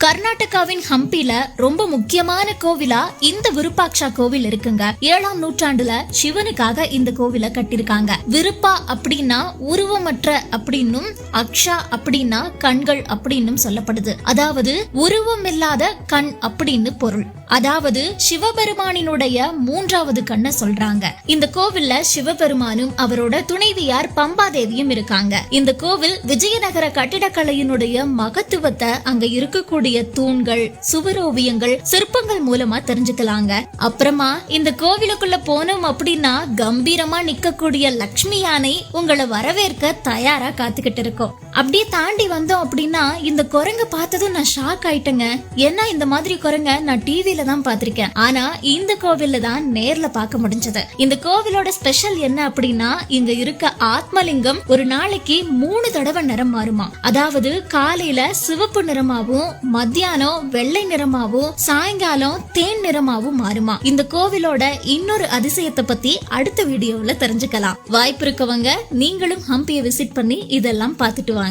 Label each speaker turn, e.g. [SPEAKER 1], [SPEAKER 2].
[SPEAKER 1] கர்நாடகாவின் ஹம்பில ரொம்ப முக்கியமான கோவிலா இந்த விருப்பாக்ஷா கோவில் இருக்குங்க. 7ஆம் நூற்றாண்டுல சிவனுக்காக இந்த கோவிலை கட்டிருக்காங்க. விருப்பா அப்படின்னா உருவமற்ற அப்படின்னும், அக்ஷா அப்படின்னா கண்கள் அப்படின்னும் சொல்லப்படுது. அதாவது உருவம் இல்லாத கண் அப்படின்னு பொருள். அதாவது சிவபெருமானினுடைய 3வது கண்ணை சொல்றாங்க. இந்த கோவில்ல சிவபெருமானும் அவரோட துணைவியார் பம்பாதேவியும் இருக்காங்க. இந்த கோவில் விஜயநகர கட்டிடக்கலையினுடைய மகத்துவத்தை அங்க இருக்கக்கூடிய தூண்கள், சுவரோவியங்கள், சிற்பங்கள் மூலமா தெரிஞ்சுக்கலாங்க. அப்புறமா இந்த கோவிலுக்குள்ள போனோம் அப்படின்னா கம்பீரமா நிக்கக்கூடிய லட்சுமி யானை உங்களை வரவேற்க தயாரா காத்துக்கிட்டு இருக்கோம். அப்படியே தாண்டி வந்தோம் அப்படின்னா இந்த குரங்க பார்த்ததும் நான் ஷாக் ஆயிட்டேங்க. ஏன்னா இந்த மாதிரி குரங்க நான் டிவில தான் பாத்திருக்கேன். ஆனா இந்த கோவில்ல தான் நேர்ல பார்க்க முடிஞ்சது. இந்த கோவிலோட ஸ்பெஷல் என்ன அப்படின்னா இங்க இருக்க ஆத்மலிங்கம் ஒரு நாளைக்கு 3 தடவை நிறம் மாறுமா. அதாவது காலையில சிவப்பு நிறமாவும், மத்தியானம் வெள்ளை நிறமாவும், சாயங்காலம் தேன் நிறமாவும் மாறுமா. இந்த கோவிலோட இன்னொரு அதிசயத்தை பத்தி அடுத்த வீடியோல தெரிஞ்சுக்கலாம். வாய்ப்பு இருக்கவங்க நீங்களும் ஹம்பியை விசிட் பண்ணி இதெல்லாம் பார்த்துட்டு வாங்க.